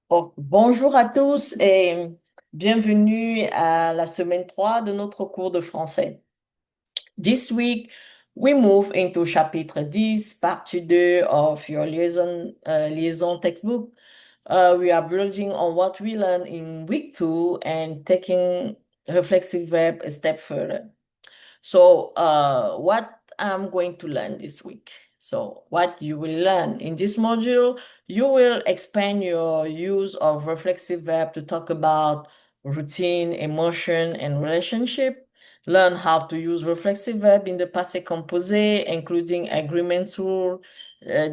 Bonjour à tous et bienvenue à la semaine 3 de notre cours de français. This week, we move into chapitre 10, partie 2 of your liaison textbook. We are building on what we learned in week 2 and taking reflexive verb a step further. So, what I'm going to learn this week. So, what you will learn in this module, you will expand your use of reflexive verb to talk about routine, emotion, and relationship. Learn how to use reflexive verb in the passé composé, including agreement rule.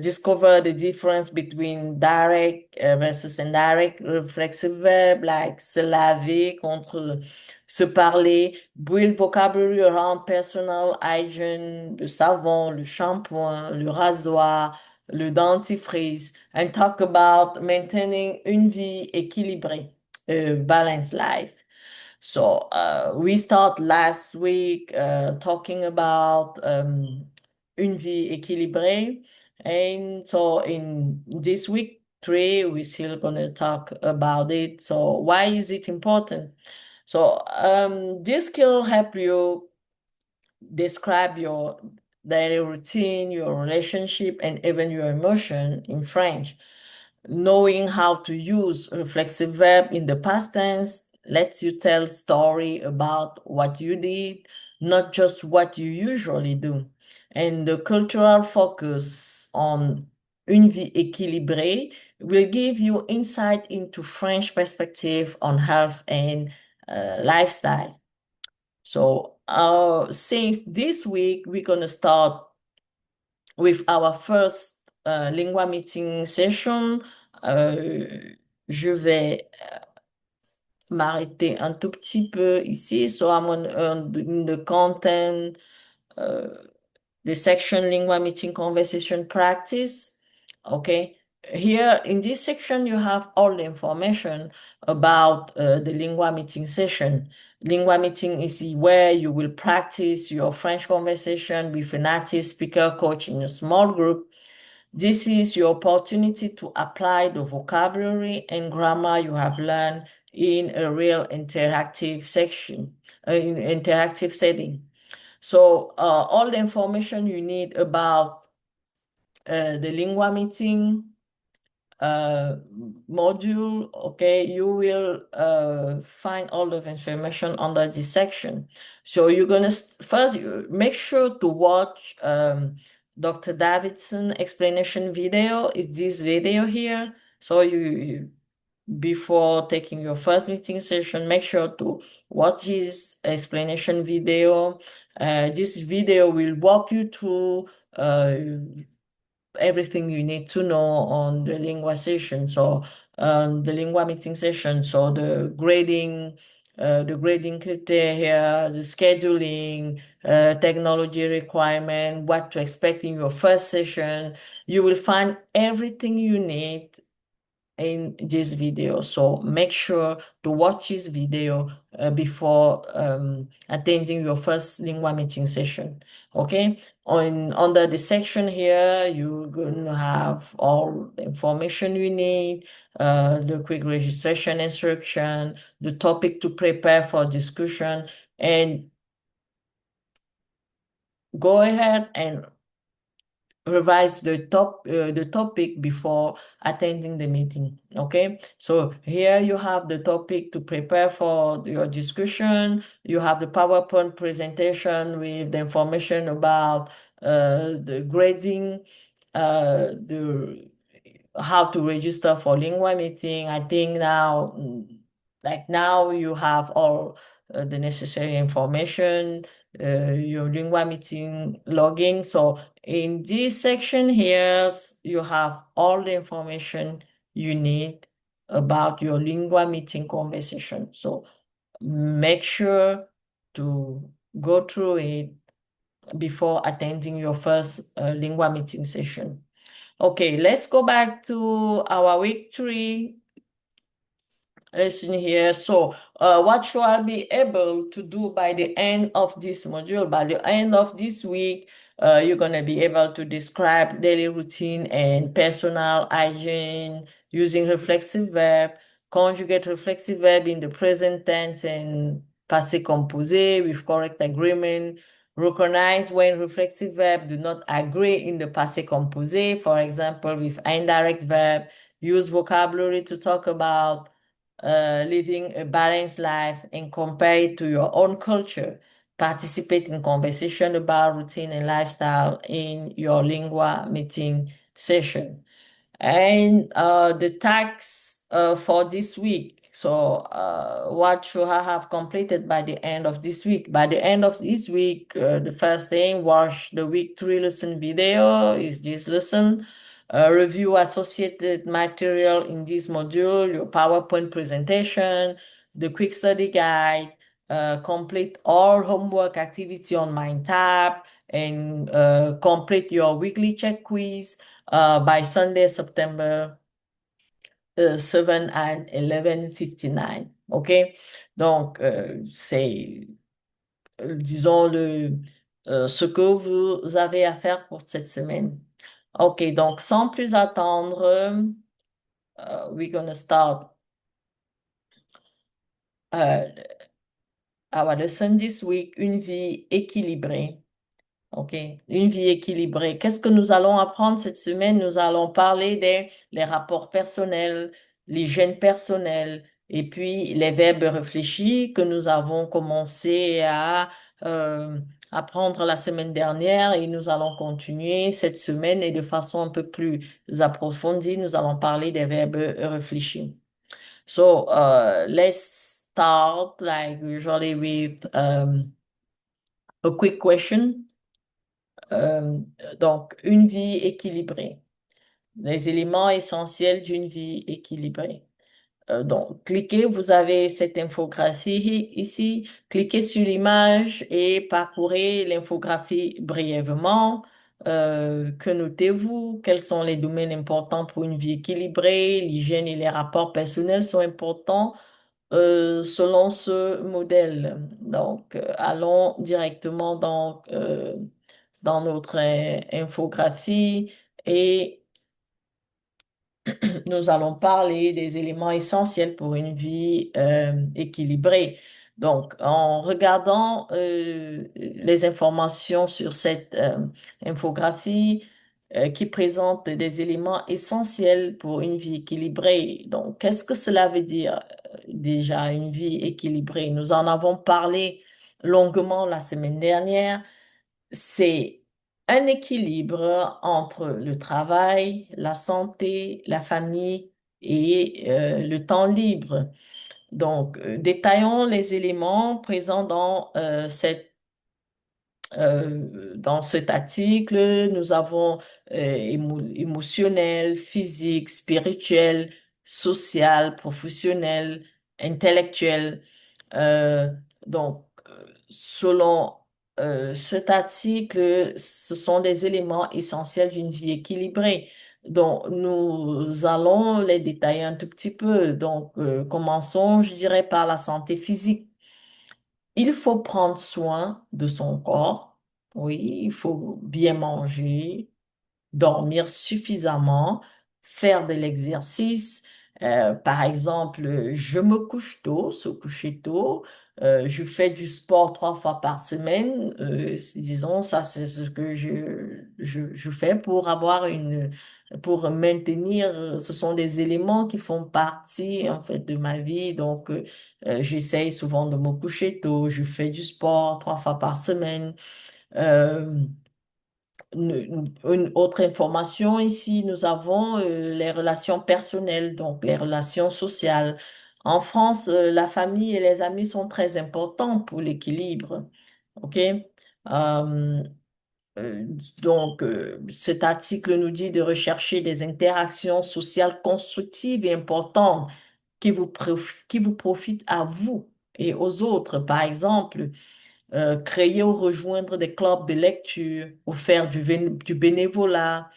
Discover the difference between direct versus indirect reflexive verb, like se laver contre se parler, build vocabulary around personal hygiene, le savon, le shampoing, le rasoir, le dentifrice, and talk about maintaining une vie équilibrée, a balanced life. So we start last week talking about une vie équilibrée. And so in this week 3, we're still going to talk about it. So why is it important? So this skill help you describe your daily routine, your relationship, and even your emotion in French. Knowing how to use reflexive verb in the past tense lets you tell story about what you did, not just what you usually do. And the cultural focus on une vie équilibrée will give you insight into French perspective on health and lifestyle. So, since this week, we're going to start with our first Lingua Meeting session. Je vais m'arrêter un tout petit peu ici. So, I'm in the content, uh, the section Lingua Meeting Conversation Practice. Okay. Here in this section, you have all the information about the Lingua Meeting session. Lingua Meeting is where you will practice your French conversation with a native speaker coach in a small group. This is your opportunity to apply the vocabulary and grammar you have learned in a real interactive section, in interactive setting. So all the information you need about the Lingua Meeting module, okay, you will find all of information under this section. So you're gonna first make sure to watch Dr. Davidson explanation video. Is this video here? So you before taking your first meeting session, make sure to watch this explanation video. This video will walk you through everything you need to know on the Lingua session. So the Lingua meeting session. So the grading criteria, the scheduling, technology requirement, what to expect in your first session. You will find everything you need in this video. So make sure to watch this video before attending your first Lingua meeting session. Okay. Under the section here, you're going to have all the information you need, the quick registration instruction, the topic to prepare for discussion, and go ahead and revise the topic before attending the meeting. Okay, so here you have the topic to prepare for your discussion. You have the PowerPoint presentation with the information about the grading, the how to register for Lingua meeting. I think now, like now, you have all the necessary information. Your Lingua meeting login. So in this section here, you have all the information you need about your Lingua meeting conversation. So make sure to go through it before attending your first Lingua meeting session. Okay, let's go back to our week 3 lesson here. So what shall I be able to do by the end of this module? By the end of this week, You're going to be able to describe daily routine and personal hygiene using reflexive verb, conjugate reflexive verb in the present tense and passé composé with correct agreement. Recognize when reflexive verb do not agree in the passé composé. For example, with indirect verb, use vocabulary to talk about living a balanced life and compare it to your own culture. Participate in conversation about routine and lifestyle in your lingua meeting session. And the tax for this week. So, what should I have completed by the end of this week? By the end of this week, the first thing, watch the week 3 lesson video is this lesson. Review associated material in this module, your PowerPoint presentation, the quick study guide, complete all homework activity on MindTap, and complete your weekly check quiz by Sunday, September 7 at 11:59. OK? Donc, c'est, disons, ce que vous avez à faire pour cette semaine. OK, donc sans plus attendre, we're gonna start uh, our lesson this week, une vie équilibrée. OK. Une vie équilibrée. Qu'est-ce que nous allons apprendre cette semaine? Nous allons parler des les rapports personnels, l'hygiène personnelle et puis les verbes réfléchis que nous avons commencé à apprendre la semaine dernière et nous allons continuer cette semaine et de façon un peu plus approfondie, nous allons parler des verbes réfléchis. So, let's start like usually with a quick question. Euh, donc, une vie équilibrée. Les éléments essentiels d'une vie équilibrée. Donc, cliquez, vous avez cette infographie ici. Cliquez sur l'image et parcourez l'infographie brièvement. Que notez-vous? Quels sont les domaines importants pour une vie équilibrée? L'hygiène et les rapports personnels sont importants selon ce modèle. Donc, allons directement dans notre infographie et nous allons parler des éléments essentiels pour une vie équilibrée. Donc, en regardant les informations sur cette infographie qui présente des éléments essentiels pour une vie équilibrée. Donc, qu'est-ce que cela veut dire déjà, une vie équilibrée? Nous en avons parlé longuement la semaine dernière. C'est un équilibre entre le travail, la santé, la famille et le temps libre. Donc, détaillons les éléments présents dans cet article. Nous avons émotionnel, physique, spirituel, social, professionnel, intellectuel. Euh, donc, selon cet article, ce sont des éléments essentiels d'une vie équilibrée. Donc, nous allons les détailler un tout petit peu. Donc, commençons, je dirais, par la santé physique. Il faut prendre soin de son corps. Oui, il faut bien manger, dormir suffisamment, faire de l'exercice. Par exemple, je me couche tôt, se coucher tôt. Je fais du sport 3 fois par semaine. Disons, ça, c'est ce que je fais pour pour maintenir, ce sont des éléments qui font partie, en fait, de ma vie. Donc, j'essaye souvent de me coucher tôt. Je fais du sport 3 fois par semaine. Euh, une autre information ici, nous avons les relations personnelles, donc les relations sociales. En France, la famille et les amis sont très importants pour l'équilibre. OK? Euh, euh, donc, cet article nous dit de rechercher des interactions sociales constructives et importantes qui vous profitent à vous et aux autres. Par exemple, créer ou rejoindre des clubs de lecture ou faire du bénévolat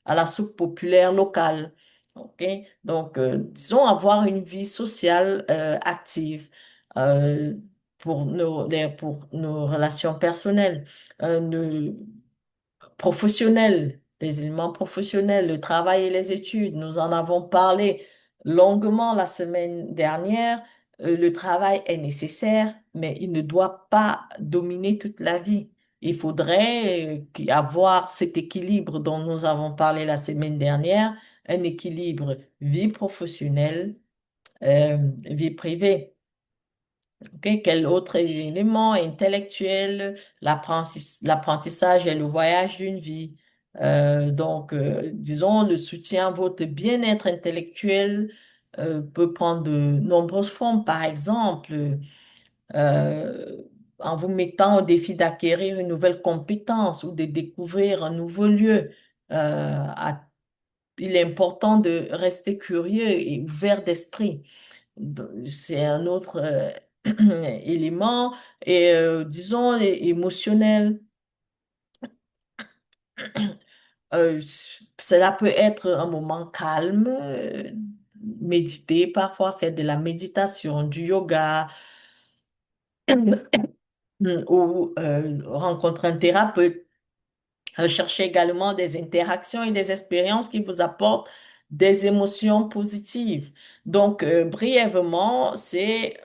à la soupe populaire locale. OK? Donc, disons avoir une vie sociale active euh, pour pour nos relations personnelles. Ne professionnels, des éléments professionnels, le travail et les études. Nous en avons parlé longuement la semaine dernière. Le travail est nécessaire, mais il ne doit pas dominer toute la vie. Il faudrait avoir cet équilibre dont nous avons parlé la semaine dernière, un équilibre vie professionnelle, vie privée. Ok, quel autre élément intellectuel? L'apprentissage est le voyage d'une vie. Disons, le soutien à votre bien-être intellectuel peut prendre de nombreuses formes. Par exemple, euh, en vous mettant au défi d'acquérir une nouvelle compétence ou de découvrir un nouveau lieu. Il est important de rester curieux et ouvert d'esprit. C'est un autre élément. Et disons, émotionnel. Cela peut être un moment calme, méditer, parfois faire de la méditation, du yoga, ou rencontrer un thérapeute. Cherchez également des interactions et des expériences qui vous apportent des émotions positives. Donc, brièvement, c'est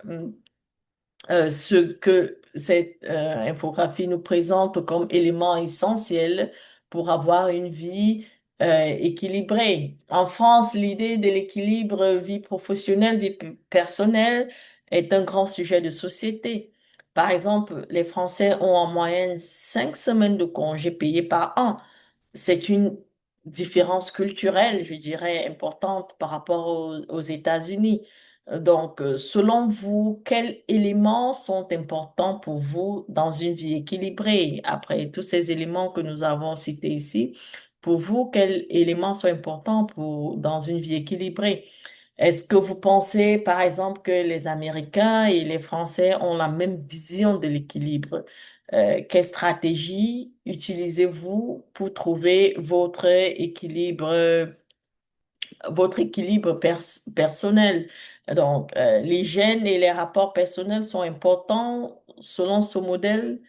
ce que cette infographie nous présente comme élément essentiel pour avoir une vie équilibrée. En France, l'idée de l'équilibre vie professionnelle, vie personnelle est un grand sujet de société. Par exemple, les Français ont en moyenne 5 semaines de congés payés par an. C'est une différence culturelle, je dirais, importante par rapport aux États-Unis. Donc, selon vous, quels éléments sont importants pour vous dans une vie équilibrée? Après tous ces éléments que nous avons cités ici, pour vous, quels éléments sont importants dans une vie équilibrée? Est-ce que vous pensez, par exemple, que les Américains et les Français ont la même vision de l'équilibre? Quelle stratégie utilisez-vous pour trouver votre équilibre personnel? Donc, les gènes et les rapports personnels sont importants selon ce modèle.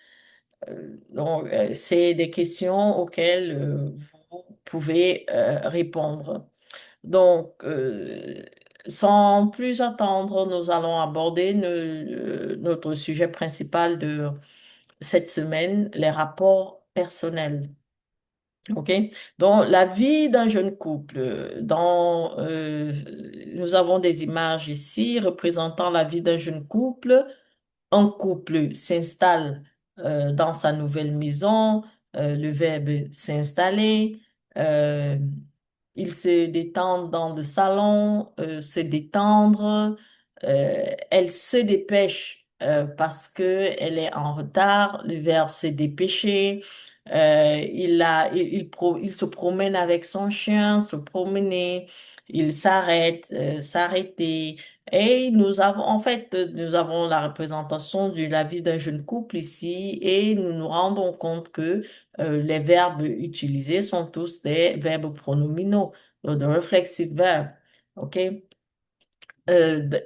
C'est des questions auxquelles vous pouvez répondre. Donc, sans plus attendre, nous allons aborder notre sujet principal de cette semaine, les rapports personnels. OK? Donc, la vie d'un jeune couple. Nous avons des images ici représentant la vie d'un jeune couple. Un couple s'installe dans sa nouvelle maison, le verbe s'installer. euh, ils se détendent dans le salon, se détendre. Elle se dépêche parce que elle est en retard. Le verbe se dépêcher. Il se promène avec son chien, se promener. Il s'arrête, s'arrêter. Et nous avons la représentation de la vie d'un jeune couple ici et nous nous rendons compte que les verbes utilisés sont tous des verbes pronominaux, de reflexive verb. OK? Th-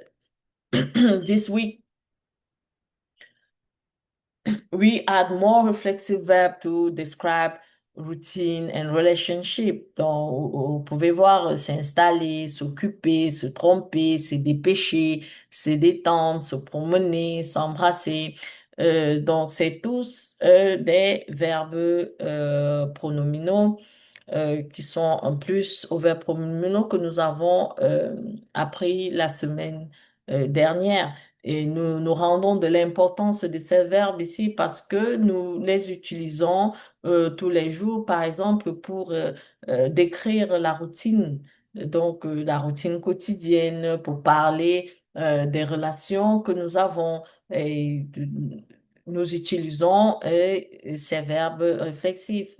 this week, we add more reflexive verb to describe routine and relationship. Donc, vous pouvez voir s'installer, s'occuper, se tromper, se dépêcher, se détendre, se promener, s'embrasser. Donc, c'est tous des verbes pronominaux qui sont en plus aux verbes pronominaux que nous avons appris la semaine dernière. Et nous nous rendons de l'importance de ces verbes ici parce que nous les utilisons tous les jours, par exemple, pour décrire la routine. Donc, la routine quotidienne, pour parler des relations que nous avons. Et nous utilisons ces verbes réflexifs.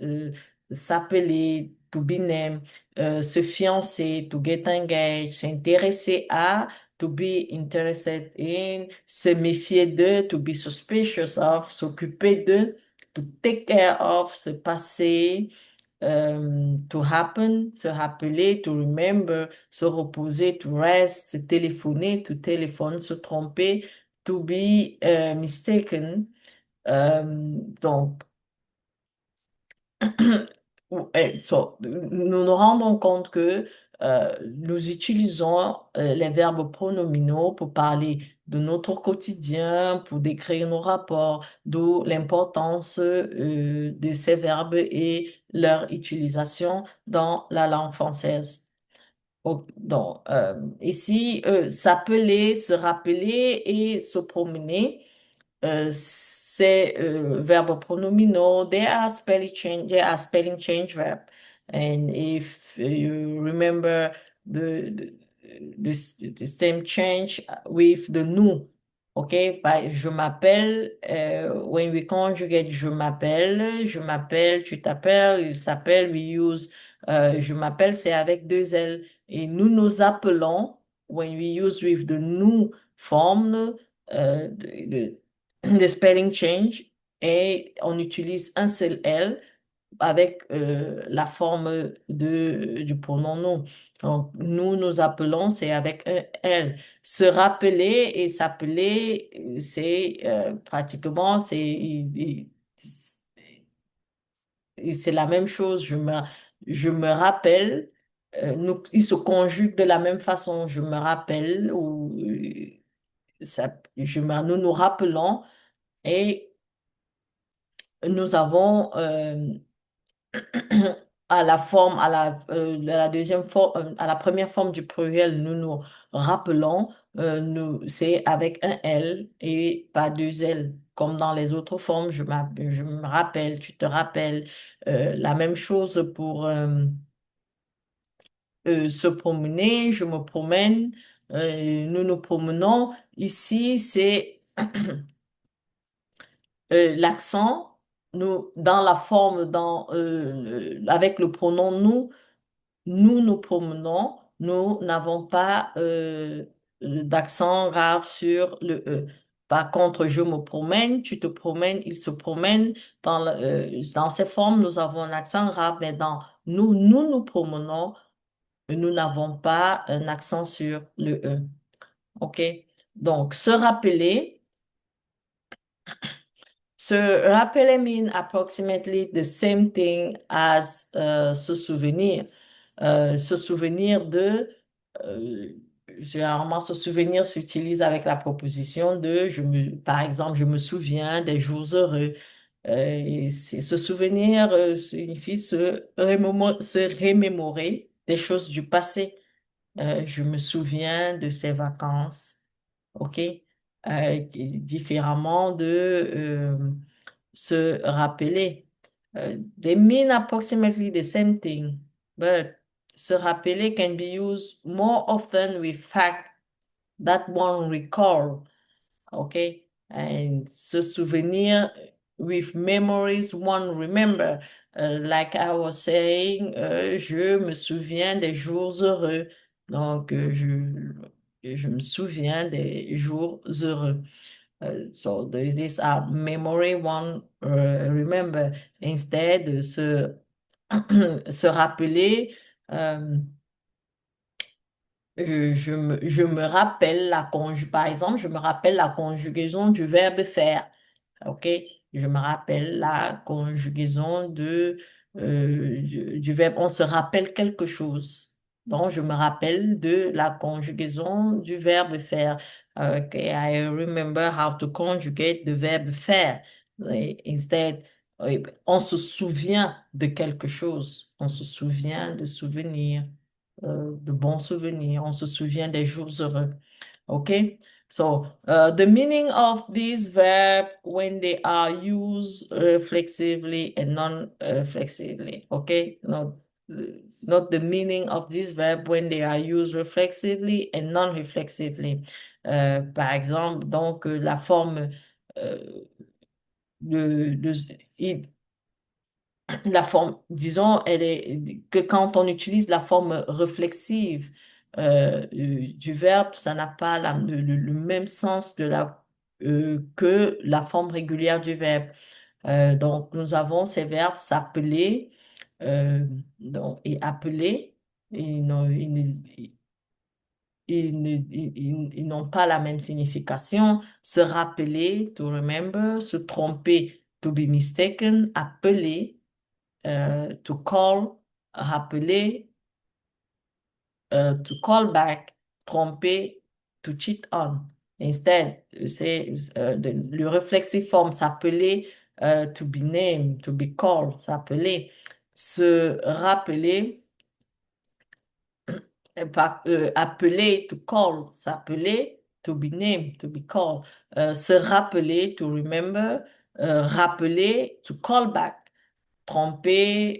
S'appeler, to be named, se fiancer, to get engaged, s'intéresser à, to be interested in, se méfier de, to be suspicious of, s'occuper de, to take care of, se passer, to happen, se rappeler, to remember, se reposer, to rest, se téléphoner, to téléphone, se tromper, to be mistaken. Donc, Nous nous rendons compte que nous utilisons les verbes pronominaux pour parler de notre quotidien, pour décrire nos rapports, d'où l'importance de ces verbes et leur utilisation dans la langue française. Donc, ici, s'appeler, se rappeler et se promener. Say verb pronominal, there are spelling change verb. And if you remember the same change with the nous, okay? Je m'appelle, when we conjugate je m'appelle, tu t'appelles, il s'appelle, we use, je m'appelle, c'est avec deux L. Et nous nous appelons, when we use with the nous form, de spelling change et on utilise un seul L avec la forme du pronom nous. Donc, nous nous appelons, c'est avec un L. Se rappeler et s'appeler, c'est pratiquement, c'est la même chose. Je me rappelle, ils se conjuguent de la même façon. Je me rappelle ou nous nous rappelons et nous avons à la forme, la deuxième forme, à la première forme du pluriel, nous nous rappelons, c'est avec un L et pas deux L. Comme dans les autres formes, je me rappelle, tu te rappelles. La même chose pour se promener, je me promène, nous nous promenons. Ici, c'est l'accent, nous, dans la forme, avec le pronom nous, nous nous promenons, nous n'avons pas d'accent grave sur le E. Par contre, je me promène, tu te promènes, il se promène. Dans ces formes, nous avons un accent grave, mais dans nous nous promenons, nous n'avons pas un accent sur le E. OK? Donc, se rappeler. Se rappeler mean approximately the same thing as se souvenir. Se souvenir euh, généralement, se souvenir s'utilise avec la proposition de, par exemple, je me souviens des jours heureux. Se souvenir signifie se remémorer des choses du passé. Je me souviens de ces vacances. OK? Différemment de se rappeler. They mean approximately the same thing, but se rappeler can be used more often with fact that one recall. OK? And se souvenir with memories one remember. Like I was saying, je me souviens des jours heureux. Donc, je me souviens des jours heureux. So these are memory one remember. Instead, se rappeler, euh, je me rappelle par exemple, je me rappelle la conjugaison du verbe faire. OK? Je me rappelle la conjugaison du verbe. On se rappelle quelque chose. Donc, je me rappelle de la conjugaison du verbe faire. OK, I remember how to conjugate the verb faire. Instead, on se souvient de quelque chose. On se souvient de souvenirs, de bons souvenirs. On se souvient des jours heureux. Okay, so the meaning of this verb when they are used reflexively and non-flexively. Okay, not the meaning of this verb when they are used reflexively and non-reflexively. Par exemple, donc la forme euh, de, la forme, disons, elle est que quand on utilise la forme réflexive du verbe, ça n'a pas le même sens que la forme régulière du verbe. Donc, nous avons ces verbes s'appeler et appeler. Ils n'ont pas la même signification. Se rappeler, to remember, se tromper, to be mistaken, appeler. to call, rappeler, to call back, tromper, to cheat on. Instead, le reflexive form s'appeler, to be named, to be called, s'appeler, se rappeler, appeler, to call, s'appeler, to be named, to be called, se rappeler, to remember, rappeler, to call back. Tromper,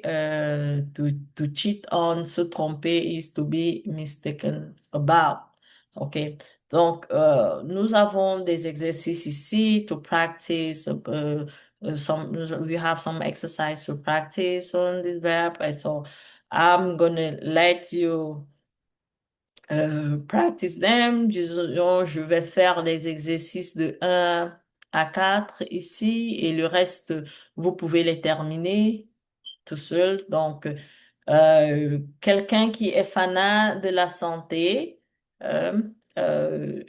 to cheat on, se tromper is to be mistaken about. OK? Donc, nous avons des exercices ici to practice. We have some exercise to practice on this verb. And so I'm gonna let you practice them. Disons, je vais faire des exercices de 1 à 4 ici et le reste, vous pouvez les terminer tout seul. Donc, quelqu'un qui est fanat de la santé euh, euh,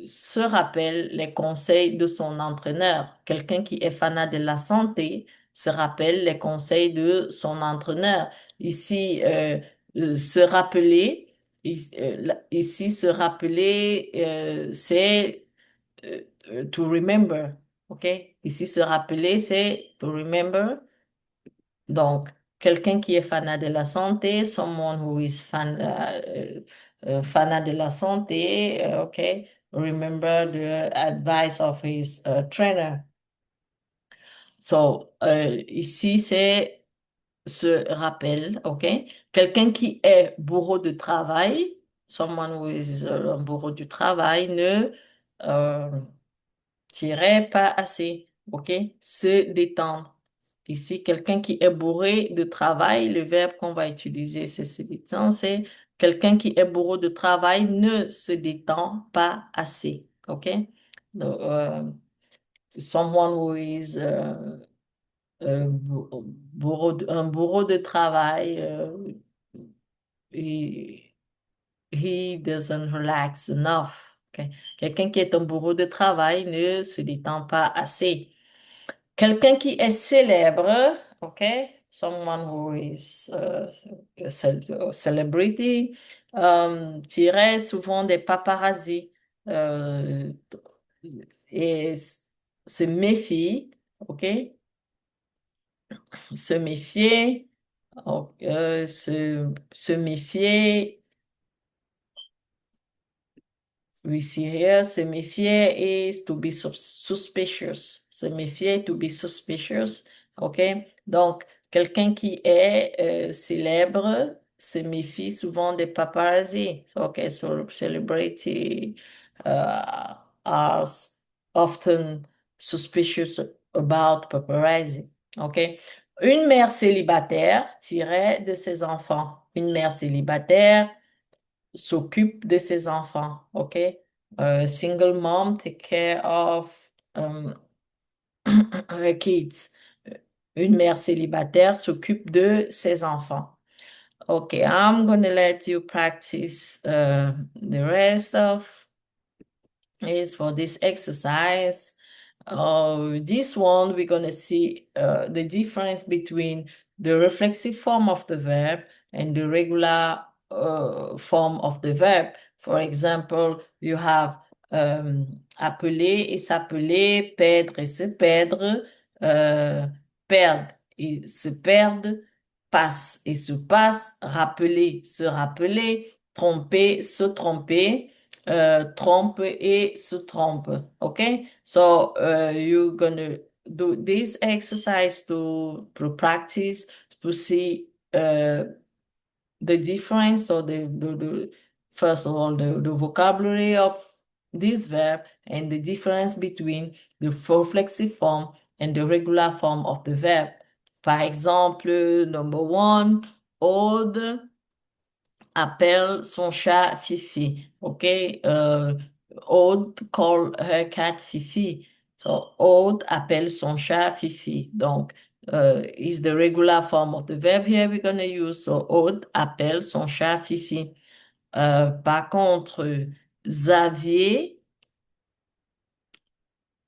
se rappelle les conseils de son entraîneur. Quelqu'un qui est fanat de la santé se rappelle les conseils de son entraîneur. Ici, se rappeler, ici, se rappeler, c'est to remember. OK? Ici, se rappeler, c'est to remember. Donc, quelqu'un qui est fanat de la santé, someone who is fanat de la santé, okay, remember the advice of his trainer. So, ici, c'est se rappel, ok? Quelqu'un qui est bourreau de travail, someone who is un bourreau du travail, ne euh, tirait pas assez, ok? Se détendre. Ici, quelqu'un qui est bourré de travail, le verbe qu'on va utiliser, c'est se détendre, c'est quelqu'un qui est bourreau de travail ne se détend pas assez. OK? Donc, someone who is un bourreau de travail, he, he doesn't relax enough. OK? Quelqu'un qui est un bourreau de travail ne se détend pas assez. Quelqu'un qui est célèbre, OK? Someone who is a celebrity, tirait souvent des paparazzis euh, et se méfie, OK? Se méfier, se méfier. We see here, se méfier is to be suspicious. Se méfier, to be suspicious. OK? Donc, quelqu'un qui est célèbre se méfie souvent des paparazzi. OK, so celebrity are often suspicious about paparazzi. OK? Une mère célibataire tirait de ses enfants. Une mère célibataire s'occupe de ses enfants, OK? Single mom take care of her kids. Une mère célibataire s'occupe de ses enfants. Okay, I'm gonna let you practice the rest of it for this exercise. This one, we're going to see the difference between the reflexive form of the verb and the regular form of the verb. For example, you have appeler et s'appeler, perdre et se perdre, perdre et se perdre, passe et se passe, rappeler, se rappeler, tromper, se tromper, trompe et se trompe. Okay? So you're gonna do this exercise to practice to see the difference or the first of all the vocabulary of this verb and the difference between the reflexive form and the regular form of the verb. Par exemple, number one, old appelle son chat Fifi. OK? Aude call her cat Fifi. So, Aude appelle son chat Fifi. Donc, is the regular form of the verb here we're going to use. So, Aude appelle son chat Fifi. Par contre, Xavier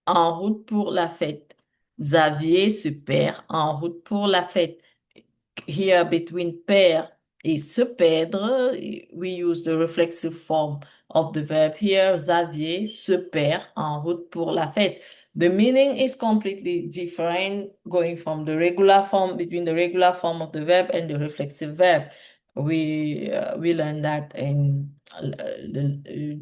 en route pour la fête. Xavier se perd en route pour la fête. here between pair et se perdre, we use the reflexive form of the verb here. Xavier se perd en route pour la fête. The meaning is completely different going from the regular form, between the regular form of the verb and the reflexive verb. We learned that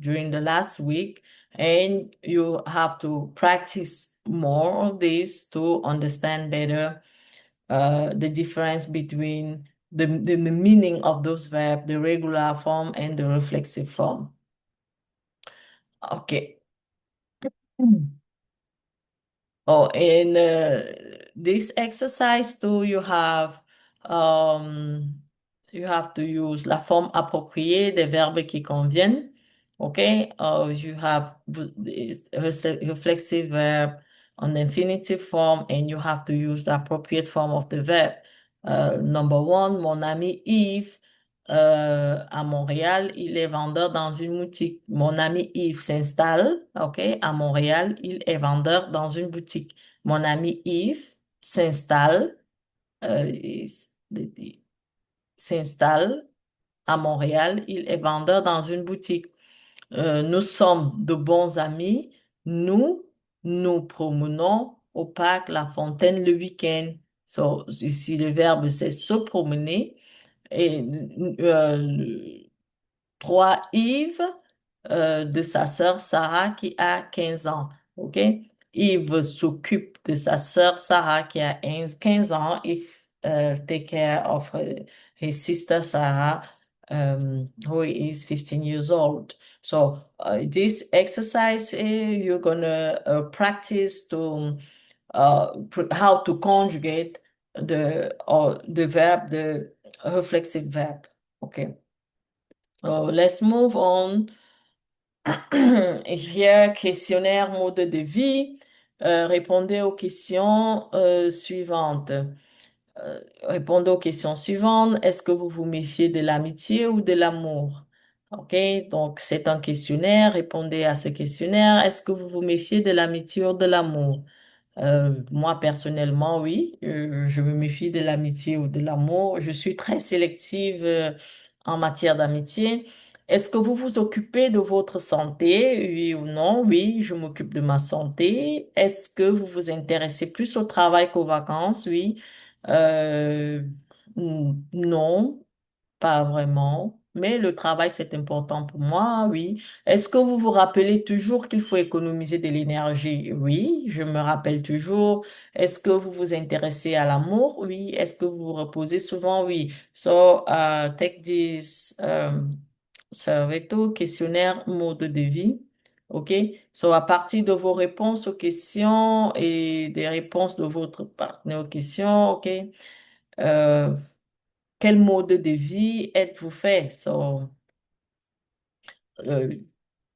during the last week, and you have to practice more of this to understand better the difference between the meaning of those verbs, the regular form and the reflexive form. Okay. Oh, in this exercise too, you have to use la forme appropriée des verbes qui conviennent. Okay, you have this reflexive verb on the infinitive form, and you have to use the appropriate form of the verb. Number one, mon ami Yves à Montréal, il est vendeur dans une boutique. Mon ami Yves s'installe, OK, à Montréal, il est vendeur dans une boutique. Mon ami Yves s'installe, il s'installe à Montréal, il est vendeur dans une boutique. Nous sommes de bons amis. Nous nous promenons au parc La Fontaine le week-end. So, ici, le verbe, c'est se promener. Et 3, Yves, de sa sœur Sarah qui a 15 ans. OK? Yves s'occupe de sa sœur Sarah qui a 15 ans. If take care of his sister Sarah, who is 15 years old. So this exercise, you're gonna practice to how to conjugate the verb, the reflexive verb. Okay. So let's move on. Here, questionnaire mode de vie. Répondez aux questions suivantes. Répondez aux questions suivantes. Est-ce que vous vous méfiez de l'amitié ou de l'amour? OK, donc c'est un questionnaire. Répondez à ce questionnaire. Est-ce que vous vous méfiez de l'amitié ou de l'amour? Moi, personnellement, oui, je me méfie de l'amitié ou de l'amour. Je suis très sélective en matière d'amitié. Est-ce que vous vous occupez de votre santé? Oui ou non? Oui, je m'occupe de ma santé. Est-ce que vous vous intéressez plus au travail qu'aux vacances? Oui. Euh, non. Pas vraiment, mais le travail, c'est important pour moi, oui. Est-ce que vous vous rappelez toujours qu'il faut économiser de l'énergie? Oui, je me rappelle toujours. Est-ce que vous vous intéressez à l'amour? Oui. Est-ce que vous vous reposez souvent? Oui. So, take this survey questionnaire mode de vie. OK? So, à partir de vos réponses aux questions et des réponses de votre partenaire aux questions, OK? Euh, quel mode de vie êtes-vous fait? So, uh,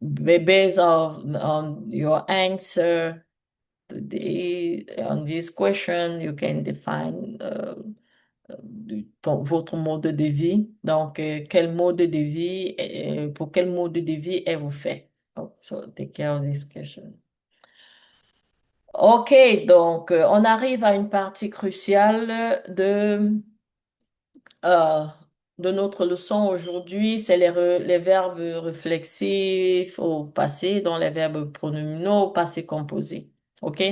based on your answer today, on this question, you can define votre mode de vie. Donc, quel mode de vie, pour quel mode de vie êtes-vous fait? Oh, so, take care of this question. OK, donc, on arrive à une partie cruciale euh, de notre leçon aujourd'hui, c'est les verbes réflexifs au passé, dont les verbes pronominaux au passé composé. OK?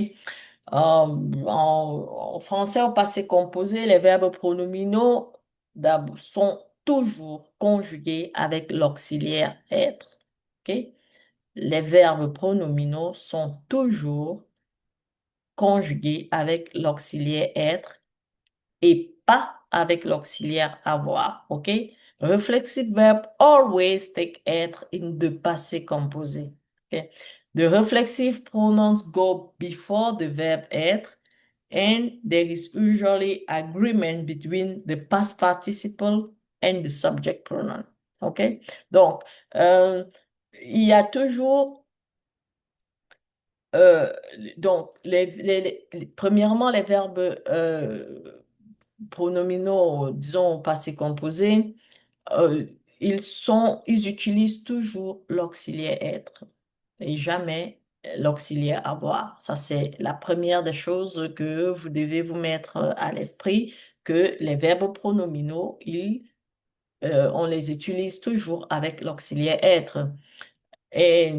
En français, au passé composé, les verbes pronominaux sont toujours conjugués avec l'auxiliaire être. OK? Les verbes pronominaux sont toujours conjugués avec l'auxiliaire être et pas avec l'auxiliaire avoir, OK? Reflexive verb always take être in the passé composé. Okay? The reflexive pronouns go before the verb être, and there is usually agreement between the past participle and the subject pronoun. OK? Donc, il y a toujours euh, donc, premièrement, les verbes pronominaux, disons, au passé composé, euh, ils utilisent toujours l'auxiliaire être et jamais l'auxiliaire avoir. Ça, c'est la première des choses que vous devez vous mettre à l'esprit. que les verbes pronominaux, on les utilise toujours avec l'auxiliaire être. Et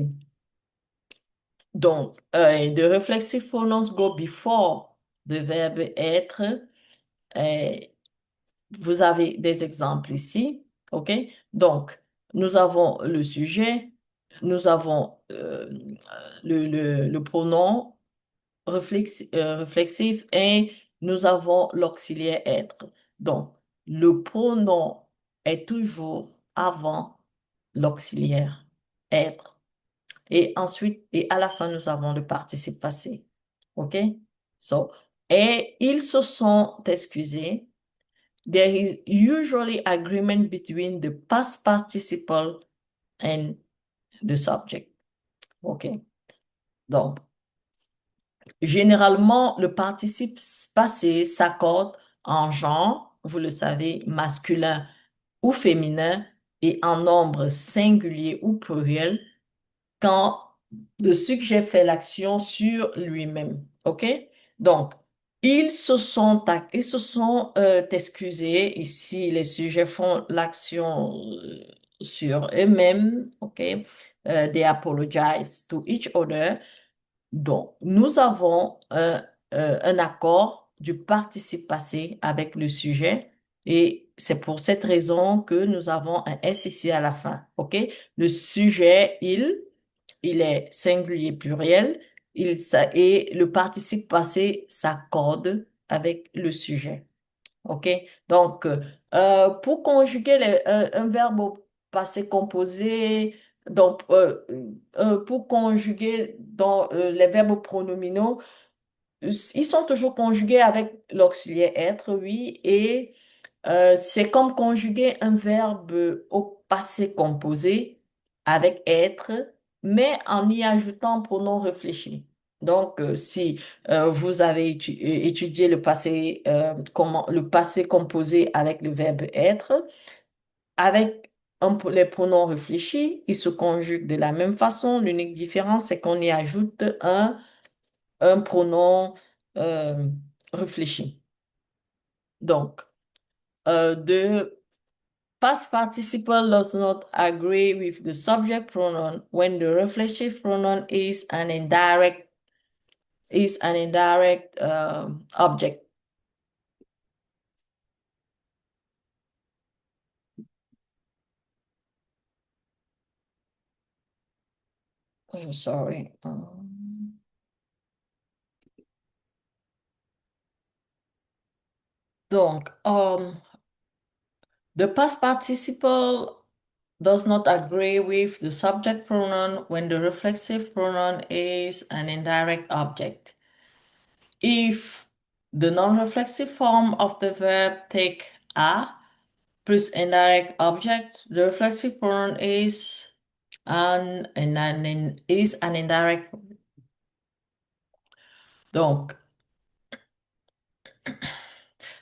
donc, the reflexive pronouns go before the verb être. Et vous avez des exemples ici, OK? Donc, nous avons le sujet, nous avons le pronom réflexif et nous avons l'auxiliaire être. Donc, le pronom est toujours avant l'auxiliaire être. Et ensuite, et à la fin, nous avons le participe passé. OK? So, et ils se sont excusés. There is usually agreement between the past participle and the subject. OK? Donc, généralement, le participe passé s'accorde en genre, vous le savez, masculin ou féminin, et en nombre singulier ou pluriel quand le sujet fait l'action sur lui-même. OK? Donc, ils se sont excusés. Ici, les sujets font l'action sur eux-mêmes. OK? They apologize to each other. Donc, nous avons un accord du participe passé avec le sujet et c'est pour cette raison que nous avons un S ici à la fin. OK? Le sujet, il est singulier pluriel et le participe passé s'accorde avec le sujet. OK? Donc, pour conjuguer un verbe au passé composé, donc, pour conjuguer dans les verbes pronominaux, ils sont toujours conjugués avec l'auxiliaire être, oui, et c'est comme conjuguer un verbe au passé composé avec être, mais en y ajoutant un pronom réfléchi. Donc, si vous avez étudié le passé composé avec le verbe être, avec les pronoms réfléchis, ils se conjuguent de la même façon. L'unique différence, c'est qu'on y ajoute un pronom euh, réfléchi. Donc, de past participle does not agree with the subject pronoun when the reflexive pronoun is an indirect object. Oh, sorry. Donc, the past participle does not agree with the subject pronoun when the reflexive pronoun is an indirect object. If the non-reflexive form of the verb take a plus indirect object, the reflexive pronoun is an indirect. Donc,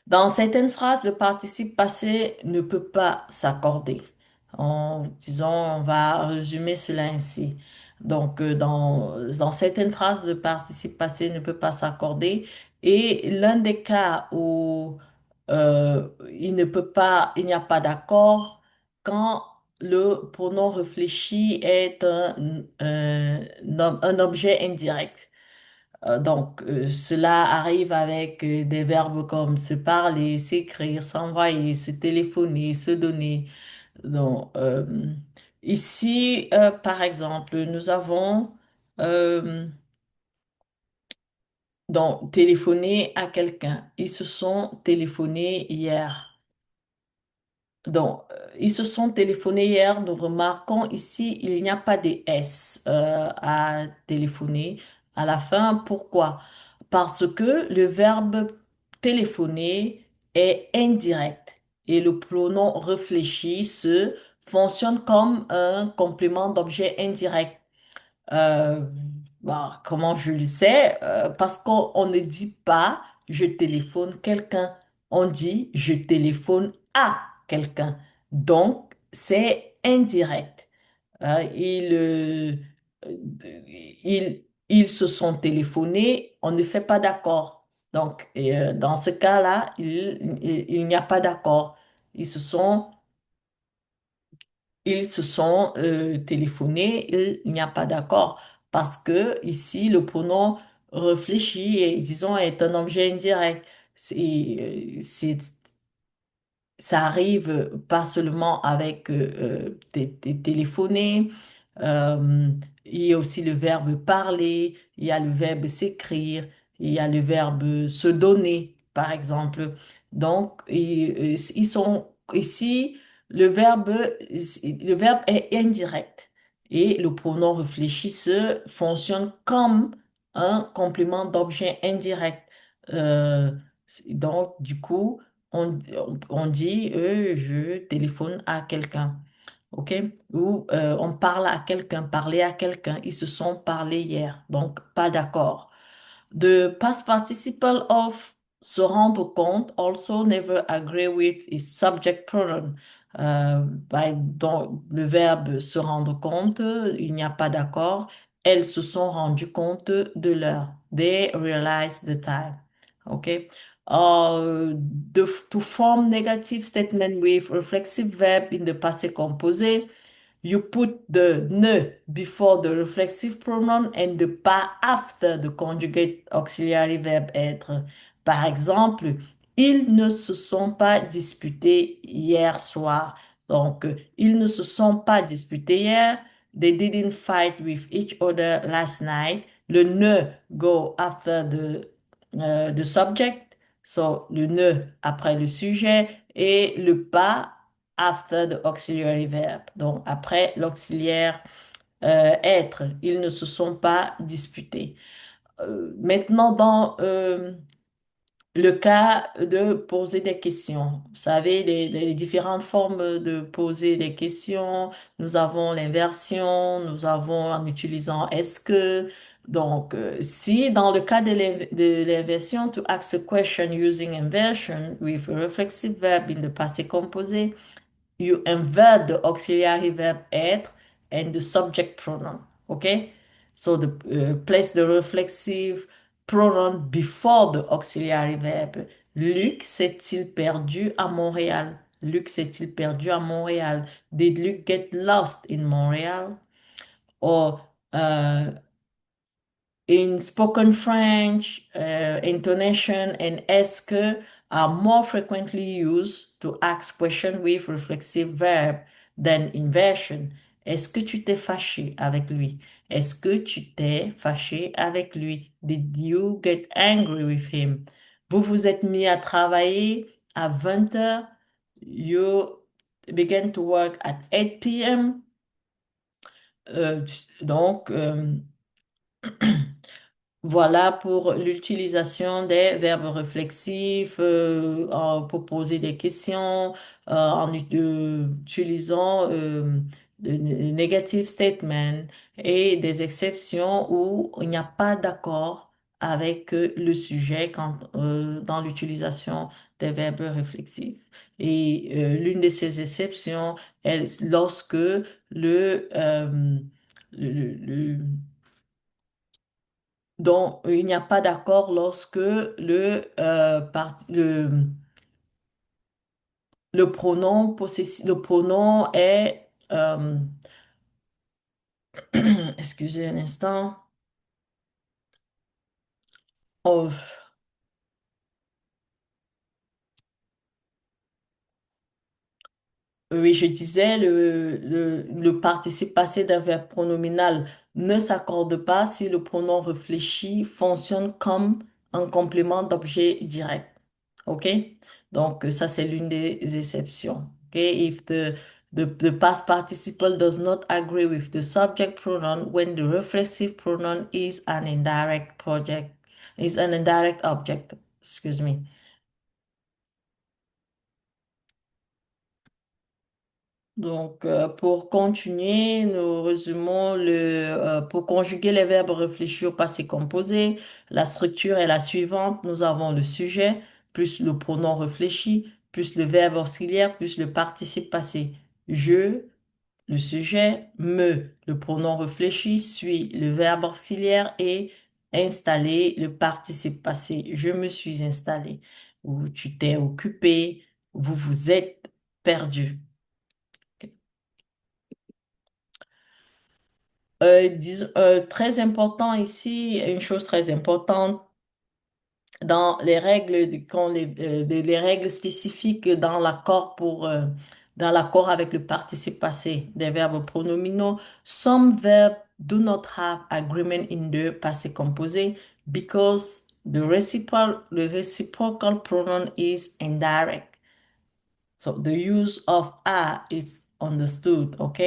dans certaines phrases, le participe passé ne peut pas s'accorder. Disons, on va résumer cela ainsi. Donc, dans certaines phrases, le participe passé ne peut pas s'accorder. Et l'un des cas où il n'y a pas d'accord quand le pronom réfléchi est un objet indirect. Donc, cela arrive avec des verbes comme se parler, s'écrire, s'envoyer, se téléphoner, se donner. Donc, ici, par exemple, nous avons euh, donc téléphoné à quelqu'un. Ils se sont téléphonés hier. Donc, ils se sont téléphonés hier. Nous remarquons ici, il n'y a pas de S à téléphoner à la fin. Pourquoi? Parce que le verbe téléphoner est indirect et le pronom réfléchi fonctionne comme un complément d'objet indirect. Euh, comment je le sais? Parce qu'on ne dit pas je téléphone quelqu'un, on dit je téléphone à quelqu'un. Donc, c'est indirect. Ils se sont téléphonés, on ne fait pas d'accord. Donc, dans ce cas-là, il n'y a pas d'accord. Ils se sont, ils se sont téléphonés, il n'y a pas d'accord. Parce que ici, le pronom réfléchi, et, disons, est un objet indirect. C'est ça arrive pas seulement avec téléphoner, euh, il y a aussi le verbe parler, il y a le verbe s'écrire, il y a le verbe se donner, par exemple. Donc, ils sont ici, le verbe est indirect et le pronom réfléchisseur fonctionne comme un complément d'objet indirect. Euh, donc, du coup, on dit, je téléphone à quelqu'un, OK? Ou on parle à quelqu'un, parler à quelqu'un. Ils se sont parlé hier, donc pas d'accord. The past participle of se rendre compte also never agree with is subject pronoun. Donc, le verbe se rendre compte, il n'y a pas d'accord. Elles se sont rendues compte de l'heure. They realized the time. OK? To form negative statement with reflexive verb in the passé composé, you put the ne before the reflexive pronoun and the pas after the conjugate auxiliary verb être. Par exemple, ils ne se sont pas disputés hier soir. Donc, ils ne se sont pas disputés hier. They didn't fight with each other last night. Le ne go after the subject. So, le ne après le sujet et le pas after the auxiliary verb. Donc, après l'auxiliaire être, ils ne se sont pas disputés. Maintenant, dans le cas de poser des questions, vous savez, les différentes formes de poser des questions, nous avons l'inversion, nous avons en utilisant est-ce que. Donc, si dans le cas de l'inversion, to ask a question using inversion with a reflexive verb in the passé composé, you invert the auxiliary verb être and the subject pronoun. Okay? So place the reflexive pronoun before the auxiliary verb. Luc s'est-il perdu à Montréal? Luc s'est-il perdu à Montréal? Did Luke get lost in Montreal? Or in spoken French, intonation and est-ce are more frequently used to ask question with reflexive verb than inversion. Est-ce que tu t'es fâché avec lui? Est-ce que tu t'es fâché avec lui? Did you get angry with him? Vous vous êtes mis à travailler à 20 heures. You began to work at 8 p.m. Euh, donc, voilà pour l'utilisation des verbes réflexifs pour poser des questions en utilisant de negative statements et des exceptions où il n'y a pas d'accord avec le sujet dans l'utilisation des verbes réflexifs. Et l'une de ces exceptions est lorsque le donc, il n'y a pas d'accord lorsque le pronom est, excusez un instant. Oh, oui, je disais, le participe passé d'un verbe pronominal ne s'accorde pas si le pronom réfléchi fonctionne comme un complément d'objet direct. OK? Donc, ça, c'est l'une des exceptions. OK? If the past participle does not agree with the subject pronoun when the reflexive pronoun is an indirect object. Excuse me. Donc, pour continuer, nous résumons pour conjuguer les verbes réfléchis au passé composé, la structure est la suivante. Nous avons le sujet, plus le pronom réfléchi, plus le verbe auxiliaire, plus le participe passé. Je, le sujet, me, le pronom réfléchi, suit le verbe auxiliaire et Installer le participe passé. Je me suis installé. Ou tu t'es occupé. Vous vous êtes perdu. Très important ici, une chose très importante dans les règles, les règles spécifiques dans l'accord avec le participe passé des verbes pronominaux. Some verbs do not have agreement in the passé composé because the reciprocal pronoun is indirect. So the use of a is understood, OK?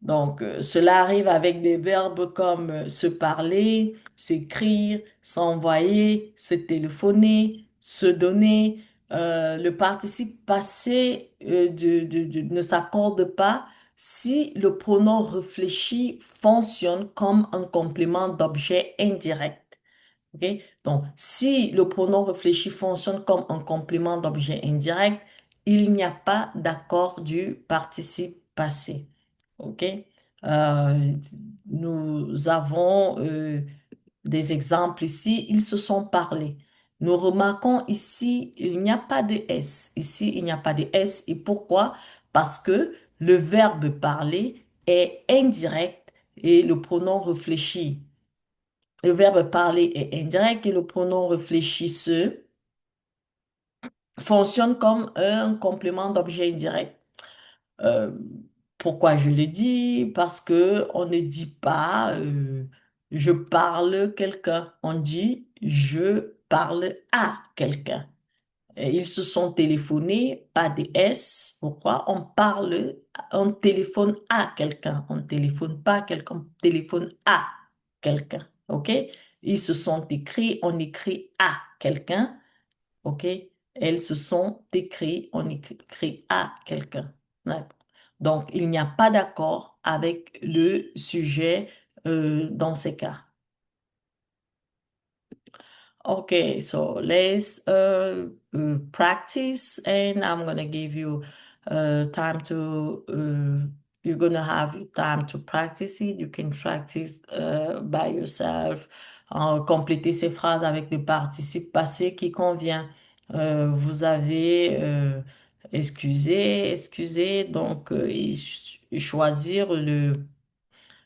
Donc, cela arrive avec des verbes comme se parler, s'écrire, s'envoyer, se téléphoner, se donner. Le participe passé ne s'accorde pas si le pronom réfléchi fonctionne comme un complément d'objet indirect. OK? Donc, si le pronom réfléchi fonctionne comme un complément d'objet indirect, il n'y a pas d'accord du participe passé. OK? Euh, Nous avons des exemples ici. Ils se sont parlé. Nous remarquons ici, il n'y a pas de S. Ici, il n'y a pas de S. Et pourquoi? Parce que le verbe parler est indirect et le pronom réfléchi. Le verbe parler est indirect et le pronom réfléchisseux fonctionne comme un complément d'objet indirect. Euh, Pourquoi je le dis? Parce que on ne dit pas je parle quelqu'un, on dit je parle à quelqu'un. Et ils se sont téléphonés, pas des S. Pourquoi? On téléphone à quelqu'un. On ne téléphone pas à quelqu'un, on téléphone à quelqu'un. OK? Ils se sont écrits, on écrit à quelqu'un. OK? Elles se sont écrits, on écrit à quelqu'un. D'accord. Donc, il n'y a pas d'accord avec le sujet dans ces cas. Okay, so let's practice, and I'm gonna give you time to. You're gonna have time to practice it. You can practice by yourself. Compléter ces phrases avec le participe passé qui convient. Vous avez excusez, donc choisir le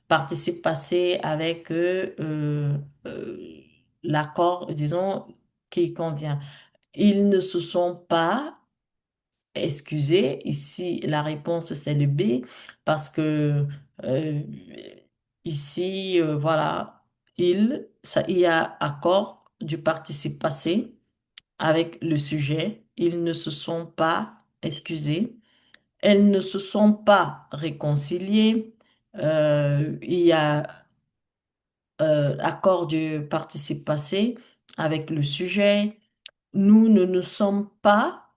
participe passé avec euh, l'accord, disons, qui convient. Ils ne se sont pas excusés. Ici, la réponse, c'est le B, parce que euh, ici, voilà, il y a accord du participe passé avec le sujet. Ils ne se sont pas excusés. Elles ne se sont pas réconciliées. Il y a accord du participe passé avec le sujet. Nous ne nous sommes pas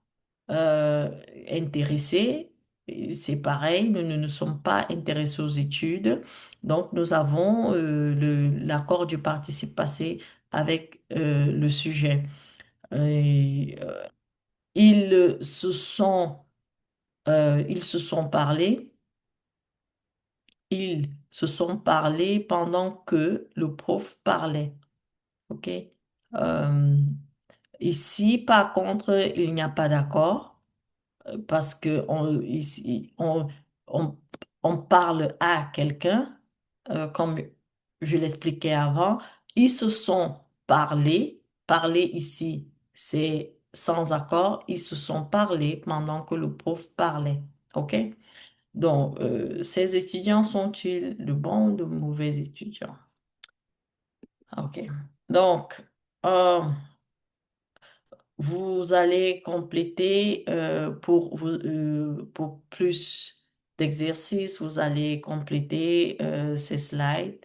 euh, intéressés. Et c'est pareil, nous ne nous sommes pas intéressés aux études. Donc, nous avons l'accord du participe passé avec le sujet. Et, ils se sont parlé. Ils se sont parlé pendant que le prof parlait. OK? Euh, Ici, par contre, il n'y a pas d'accord parce que ici, on parle à quelqu'un, comme je l'expliquais avant. Ils se sont parlé. Parler ici, c'est sans accord. Ils se sont parlé pendant que le prof parlait. OK? Donc, ces étudiants sont-ils de bons ou de mauvais étudiants? OK. Donc, euh, vous allez compléter pour plus d'exercices, vous allez compléter ces slides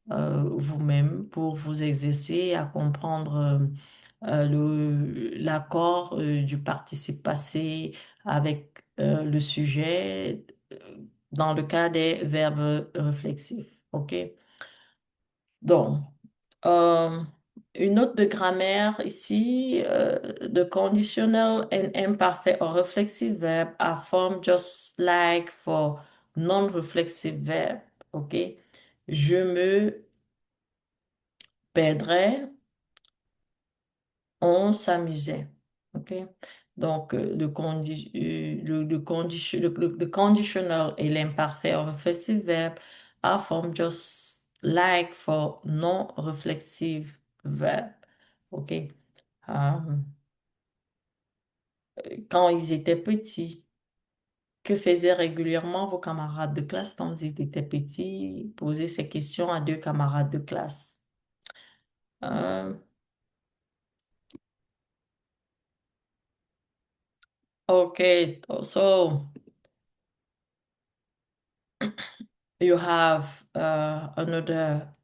vous-même pour vous exercer à comprendre l'accord du participe passé avec le sujet dans le cas des verbes réflexifs. OK? Donc, euh, une note de grammaire ici, the conditional and imperfect or reflexive verb are formed just like for non-reflexive verb. OK? Je me perdrait, on s'amusait. OK? Donc, le conditional et l'imparfait reflexive verb are formed just like for non-reflexive verb. OK? Um, Quand ils étaient petits, que faisaient régulièrement vos camarades de classe quand vous étiez petits? Posez ces questions à deux camarades de classe. Um, okay, so you have another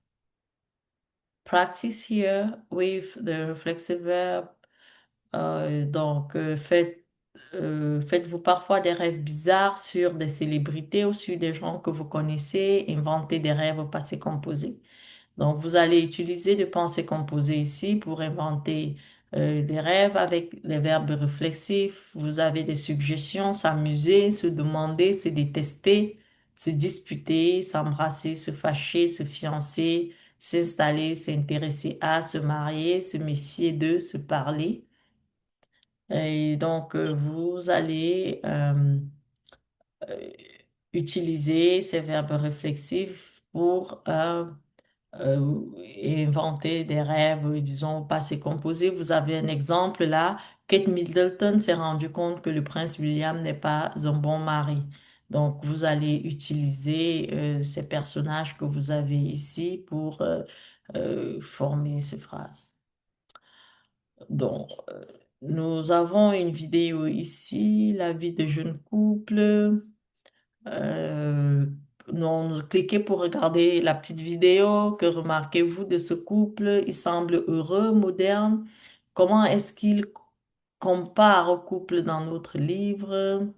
practice here with the reflexive verb. Faites-vous parfois des rêves bizarres sur des célébrités ou sur des gens que vous connaissez, inventez des rêves au passé composé. Donc, vous allez utiliser le pensée composé ici pour inventer des rêves avec les verbes réflexifs. Vous avez des suggestions, s'amuser, se demander, se détester, se disputer, s'embrasser, se fâcher, se fiancer, s'installer, s'intéresser à, se marier, se méfier de, se parler. Et donc, vous allez euh, utiliser ces verbes réflexifs pour inventer des rêves, disons, au passé composé. Vous avez un exemple là. Kate Middleton s'est rendu compte que le prince William n'est pas un bon mari. Donc, vous allez utiliser ces personnages que vous avez ici pour former ces phrases. Donc, nous avons une vidéo ici, la vie de jeune couple. Euh, non, cliquez pour regarder la petite vidéo. Que remarquez-vous de ce couple? Il semble heureux, moderne. Comment est-ce qu'il compare au couple dans notre livre,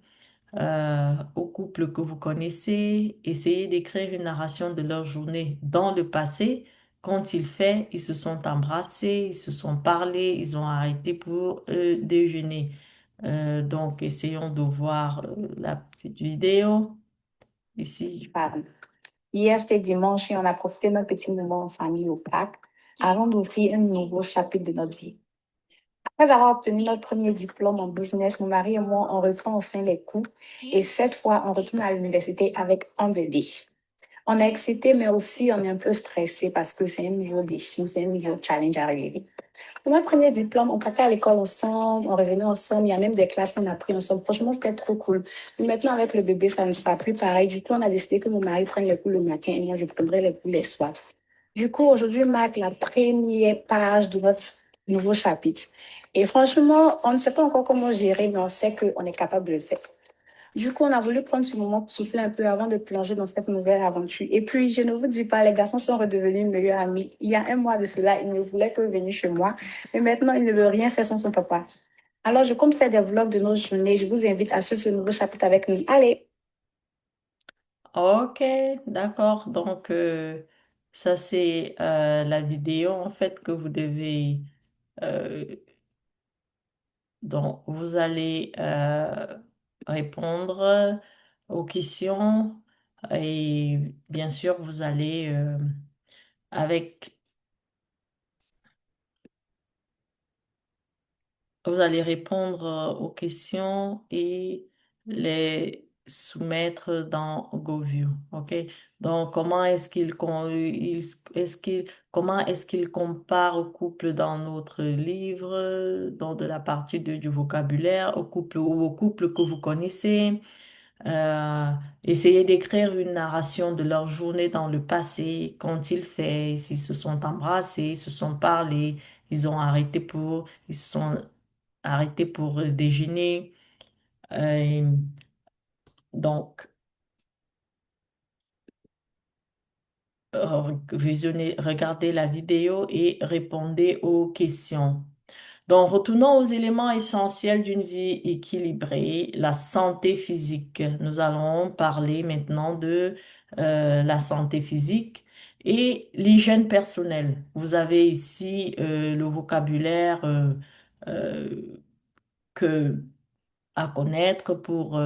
au couple que vous connaissez? Essayez d'écrire une narration de leur journée dans le passé. Quand ils se sont embrassés, ils se sont parlé, ils ont arrêté pour déjeuner. Donc, essayons de voir la petite vidéo. Ici, Pardon. Hier, c'était dimanche et on a profité d'un petit moment en famille au parc avant d'ouvrir un nouveau chapitre de notre vie. Après avoir obtenu notre premier diplôme en business, mon mari et moi, on reprend enfin les cours et cette fois, on retourne à l'université avec un bébé. On est excité, mais aussi on est un peu stressé parce que c'est un nouveau défi, c'est un nouveau challenge à relever. Pour mon premier diplôme, on partait à l'école ensemble, on revenait ensemble, il y a même des classes qu'on a pris ensemble. Franchement, c'était trop cool. Mais maintenant, avec le bébé, ça ne sera plus pareil. Du coup, on a décidé que mon mari prenne les cours le matin et moi, je prendrai les cours les soirs. Du coup, aujourd'hui marque la première page de notre nouveau chapitre. Et franchement, on ne sait pas encore comment gérer, mais on sait qu'on est capable de le faire. Du coup, on a voulu prendre ce moment pour souffler un peu avant de plonger dans cette nouvelle aventure. Et puis, je ne vous dis pas, les garçons sont redevenus meilleurs amis. Il y a un mois de cela, il ne voulait que venir chez moi, mais maintenant, il ne veut rien faire sans son papa. Alors, je compte faire des vlogs de nos journées. Je vous invite à suivre ce nouveau chapitre avec nous. Allez! ok, d'accord. Donc, ça, c'est la vidéo, en fait, que vous devez... euh, donc, vous allez répondre aux questions et bien sûr, vous allez, avec vous allez répondre aux questions et les soumettre dans GoView. OK? Donc, comment est-ce qu'il compare au couple dans notre livre, dans de la partie du vocabulaire, au couple ou au couple que vous connaissez? Euh, Essayez d'écrire une narration de leur journée dans le passé, qu'ont-ils fait, s'ils se sont embrassés, ils se sont parlé, ils se sont arrêtés pour déjeuner. Euh, donc, regardez la vidéo et répondez aux questions. Donc, retournons aux éléments essentiels d'une vie équilibrée, la santé physique. Nous allons parler maintenant de la santé physique et l'hygiène personnelle. Vous avez ici le vocabulaire euh, que, à connaître pour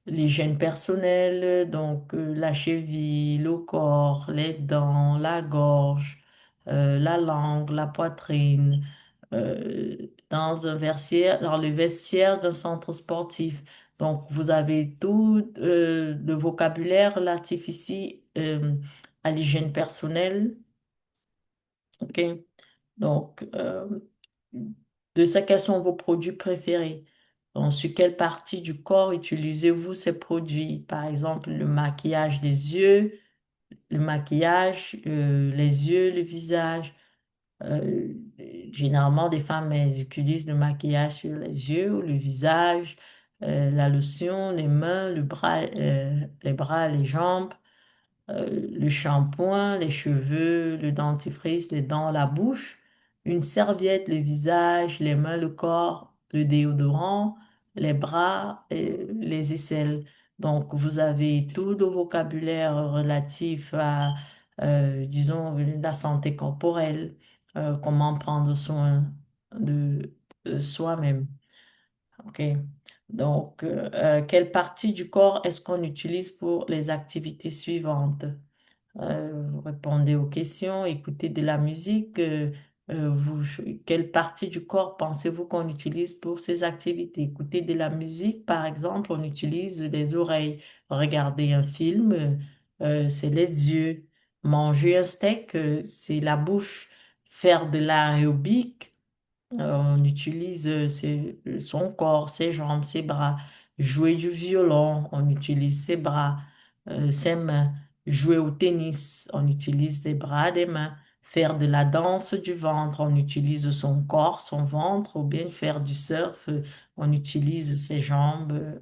l'hygiène personnelle, donc la cheville, le corps, les dents, la gorge, la langue, la poitrine, dans le vestiaire d'un centre sportif. Donc, vous avez tout le vocabulaire relatif ici à l'hygiène personnelle. OK? Donc, de ça, quels sont vos produits préférés? Donc, sur quelle partie du corps utilisez-vous ces produits? Par exemple, le maquillage des yeux, le maquillage, les yeux, le visage. Euh, Généralement, des femmes, elles utilisent le maquillage sur les yeux ou le visage, la lotion, les mains, les bras, les jambes, le shampoing, les cheveux, le dentifrice, les dents, la bouche, une serviette, le visage, les mains, le corps, le déodorant, les bras et les aisselles. Donc, vous avez tout le vocabulaire relatif à, disons, la santé corporelle, comment prendre soin de soi-même. OK? Donc, quelle partie du corps est-ce qu'on utilise pour les activités suivantes? Vous répondez aux questions, écoutez de la musique. Quelle partie du corps pensez-vous qu'on utilise pour ces activités? Écouter de la musique, par exemple, on utilise les oreilles. Regarder un film, c'est les yeux. Manger un steak, c'est la bouche. Faire de l'aérobic, on utilise son corps, ses jambes, ses bras. Jouer du violon, on utilise ses bras, ses mains. Jouer au tennis, on utilise ses bras, des mains. Faire de la danse du ventre, on utilise son corps, son ventre. Ou bien faire du surf, on utilise ses jambes,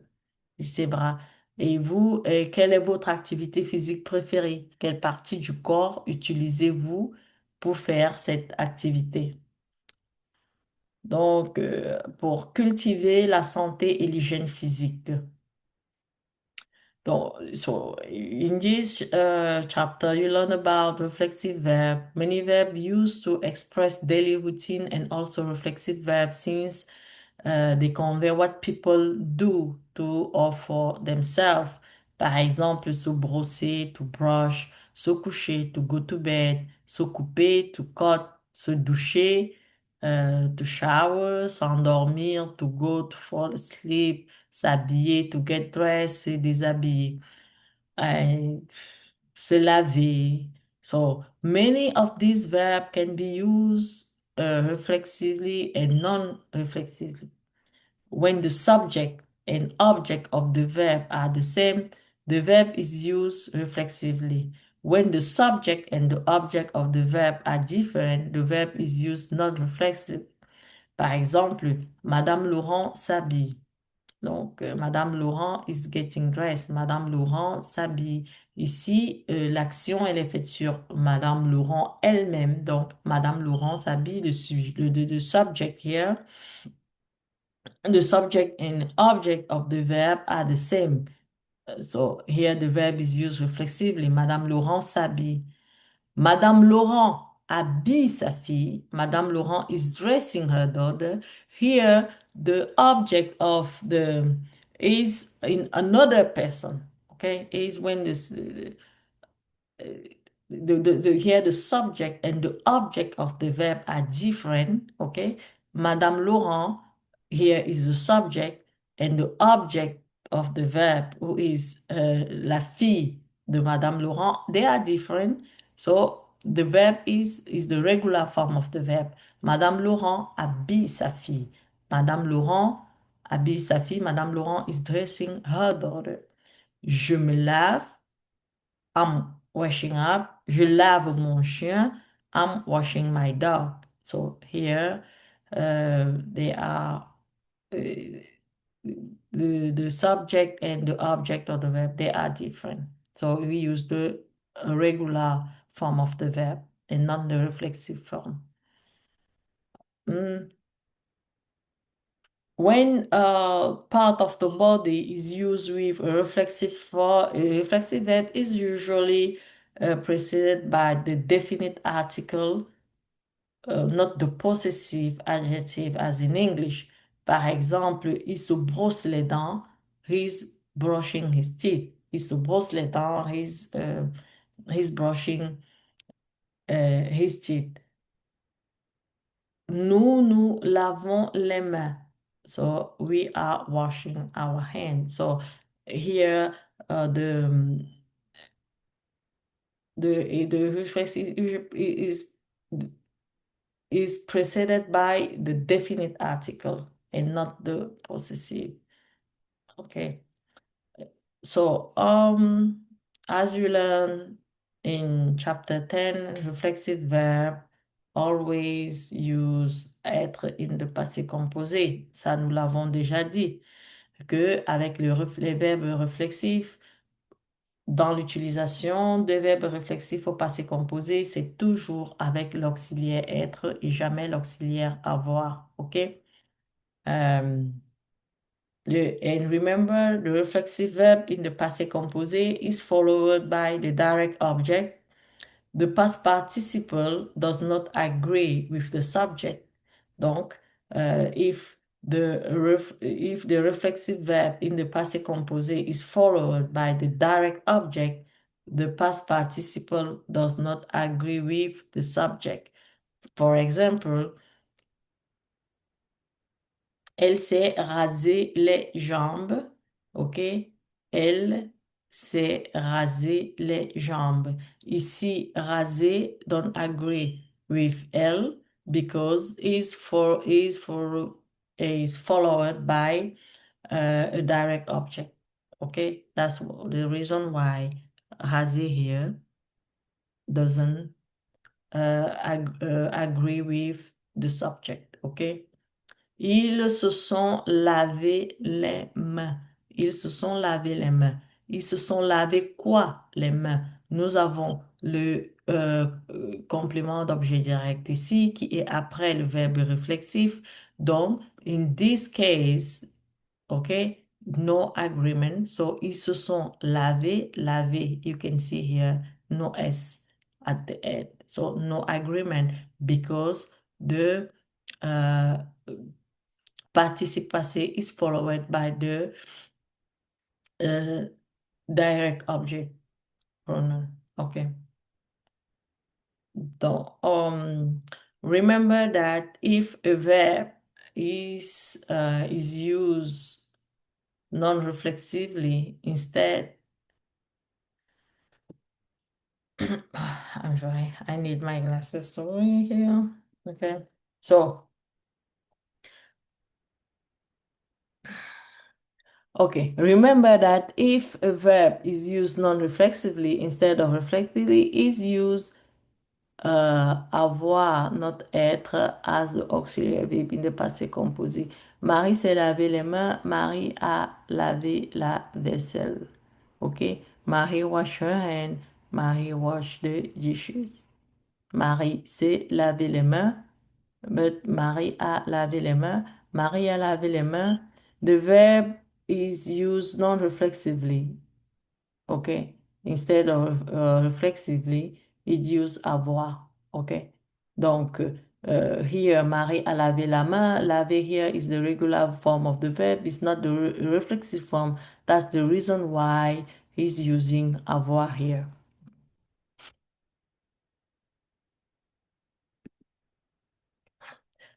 et ses bras. Et vous, quelle est votre activité physique préférée? Quelle partie du corps utilisez-vous pour faire cette activité? Donc, pour cultiver la santé et l'hygiène physique. Donc, so in this chapter, you learn about reflexive verb. Many verbs used to express daily routine and also reflexive verbs since they convey what people do to or for themselves. Par exemple, se brosser, to brush, se coucher, to go to bed, se couper, to cut, se doucher, to shower, s'endormir, to go, to fall asleep, s'habiller, to get dressed, se déshabiller, se laver. So many of these verbs can be used reflexively and non-reflexively. When the subject and object of the verb are the same, the verb is used reflexively. When the subject and the object of the verb are different, the verb is used non-reflexive. Par exemple, Madame Laurent s'habille. Donc, Madame Laurent is getting dressed. Madame Laurent s'habille. Ici, l'action, elle est faite sur Madame Laurent elle-même. Donc, Madame Laurent s'habille. The subject here, the subject and object of the verb are the same. So, here the verb is used reflexively. Madame Laurent s'habille. Madame Laurent habille sa fille. Madame Laurent is dressing her daughter. Here, the object of the is in another person. Okay, is when this here the subject and the object of the verb are different. Okay, Madame Laurent here is the subject and the object of the verb who is la fille de Madame Laurent. They are different. So the verb is the regular form of the verb. Madame Laurent habille sa fille. Madame Laurent habille sa fille. Madame Laurent is dressing her daughter. Je me lave. I'm washing up. Je lave mon chien. I'm washing my dog. So here they are uh, the subject and the object of the verb, they are different. So we use the regular form of the verb and not the reflexive form. Mm. When part of the body is used with a reflexive verb is usually preceded by the definite article, not the possessive adjective as in English. Par exemple, il se brosse les dents, he's brushing his teeth. Il se brosse les dents, he's brushing his teeth. Nous lavons les mains. So we are washing our hands. So here the reflexive is preceded by the definite article and not the possessive. Okay. So as you learn in chapter 10, reflexive verb always use être in the passé composé. Ça, nous l'avons déjà dit, que avec les verbes réflexifs, dans l'utilisation des verbes réflexifs au passé composé, c'est toujours avec l'auxiliaire être et jamais l'auxiliaire avoir. OK? And remember, the reflexive verb in the passé composé is followed by the direct object. The past participle does not agree with the subject. Donc, if the reflexive verb in the passé composé is followed by the direct object, the past participle does not agree with the subject. For example, elle s'est rasé les jambes. OK? Elle s'est rasé les jambes. Ici, raser don't agree with elle because is followed by a direct object. Okay? That's the reason why raser here doesn't agree with the subject. Okay? Ils se sont lavé les mains. Ils se sont lavé les mains. Ils se sont lavé quoi, les mains? Nous avons le complément d'objet direct ici qui est après le verbe réflexif. Donc, in this case, okay, no agreement. So, ils se sont lavé. You can see here, no S at the end. So, no agreement because the uh, participe passé is followed by the uh, direct object pronoun. Okay. Donc, remember that if a verb is used non-reflexively instead, I'm sorry, I need my glasses sorry here. Okay. So, okay, remember that if a verb is used non-reflexively instead of reflexively, is used avoir, not être, as the auxiliary verb in the passé composé. Marie s'est lavé les mains. Marie a lavé la vaisselle. OK? Marie wash her hand. Marie wash the dishes. Marie s'est lavé les mains. But Marie a lavé les mains. Marie a lavé les mains. The verb is used non-reflexively. Okay? Instead of reflexively, it use avoir. Okay? Donc, here, Marie a lavé la main. Laver here is the regular form of the verb. It's not the reflexive form. That's the reason why he's using avoir here.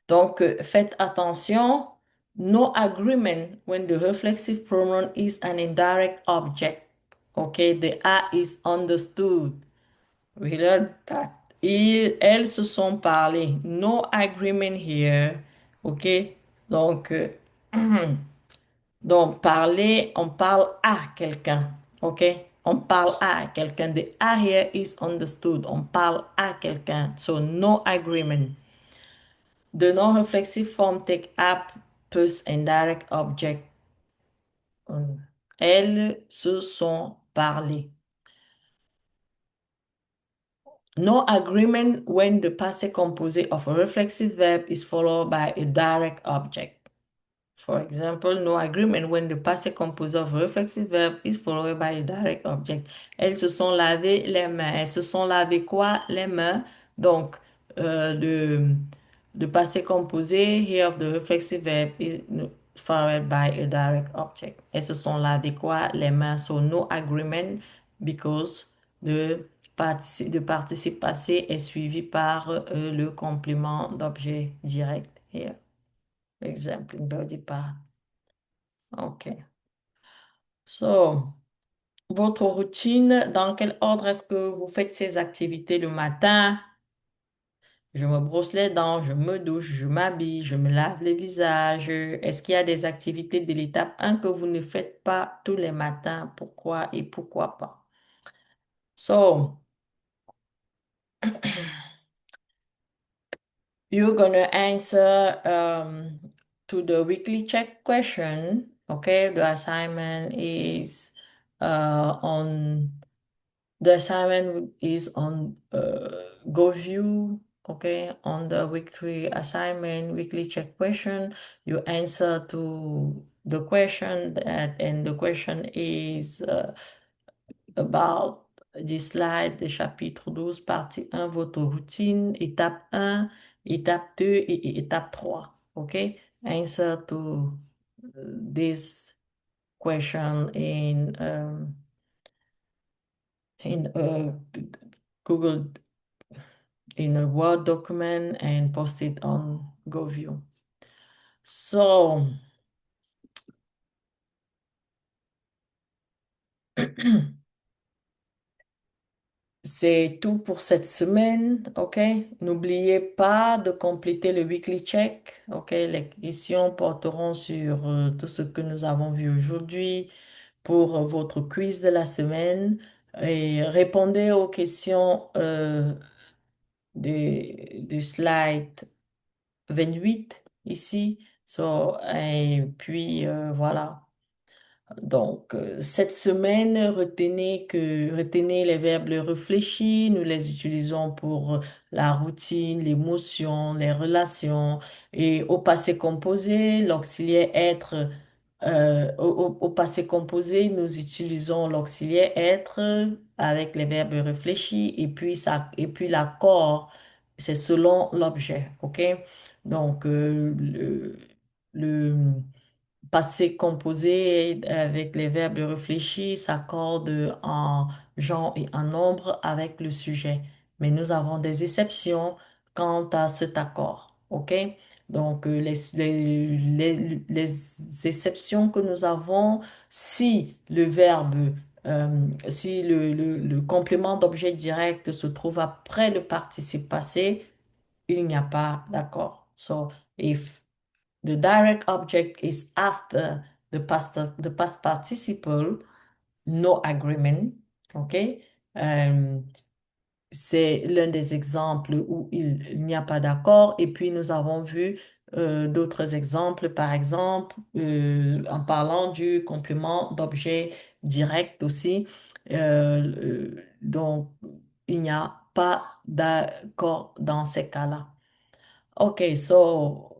Donc, faites attention. No agreement when the reflexive pronoun is an indirect object. Okay, the A is understood. We learned that. Elles se sont parlé. No agreement here. OK? Donc, donc, parler, on parle à quelqu'un. OK? On parle à quelqu'un. The A here is understood. On parle à quelqu'un. So, no agreement. The non-reflexive form take up plus indirect object. Elles se sont parlé. No agreement when the passé composé of a reflexive verb is followed by a direct object. For example, no agreement when the passé composé of a reflexive verb is followed by a direct object. Elles se sont lavé les mains. Elles se sont lavé quoi? Les mains. Donc, the passé composé here of the reflexive verb is followed by a direct object. Elles se sont lavé quoi? Les mains. So, no agreement because the le participe passé est suivi par le complément d'objet direct. Here, example, body part. OK. So, votre routine, dans quel ordre est-ce que vous faites ces activités le matin? Je me brosse les dents, je me douche, je m'habille, je me lave le visage. Est-ce qu'il y a des activités de l'étape 1 que vous ne faites pas tous les matins? Pourquoi et pourquoi pas? So, you're gonna answer to the weekly check question. Okay, on the assignment is on GoView. Okay, on the weekly assignment, weekly check question, you answer to the question and the question is about this slide, the chapitre 12, partie 1, votre routine, étape 1, étape 2 et étape 3. Okay, answer to this question in Google in a Word document and post it on GoView. So, c'est tout pour cette semaine, ok? N'oubliez pas de compléter le weekly check, ok? Les questions porteront sur tout ce que nous avons vu aujourd'hui pour votre quiz de la semaine et répondez aux questions du slide 28 ici. So, et puis, voilà. Donc, cette semaine, retenez les verbes réfléchis. Nous les utilisons pour la routine, l'émotion, les relations. Et au passé composé, l'auxiliaire être, au passé composé, nous utilisons l'auxiliaire être avec les verbes réfléchis. Et puis l'accord, c'est selon l'objet. OK? Donc, le passé composé avec les verbes réfléchis s'accorde en genre et en nombre avec le sujet. Mais nous avons des exceptions quant à cet accord. OK? Donc, les exceptions que nous avons, si le complément d'objet direct se trouve après le participe passé, il n'y a pas d'accord. So, if the direct object is after the past participle, no agreement. OK? Euh, c'est l'un des exemples où il n'y a pas d'accord. Et puis, nous avons vu d'autres exemples, par exemple, en parlant du complément d'objet direct aussi. Donc, il n'y a pas d'accord dans ces cas-là. OK, so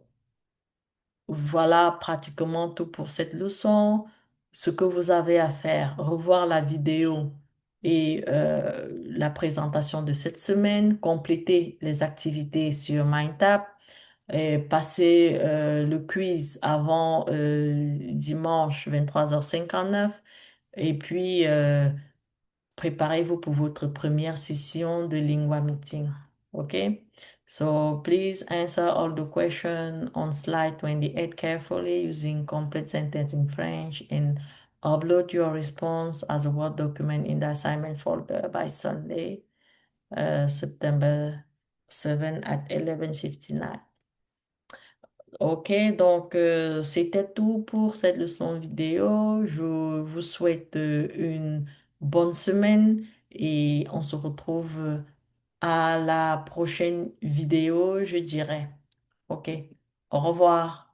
voilà pratiquement tout pour cette leçon. Ce que vous avez à faire, revoir la vidéo et la présentation de cette semaine, compléter les activités sur MindTap, et passer le quiz avant dimanche 23h59 et puis préparez-vous pour votre première session de Lingua Meeting. OK? So please answer all the questions on slide 28 carefully using complete sentence in French and upload your response as a Word document in the assignment folder by Sunday, September 7 at 11:59. Ok, donc c'était tout pour cette leçon vidéo. Je vous souhaite une bonne semaine et on se retrouve à la prochaine vidéo, je dirais. Ok, au revoir.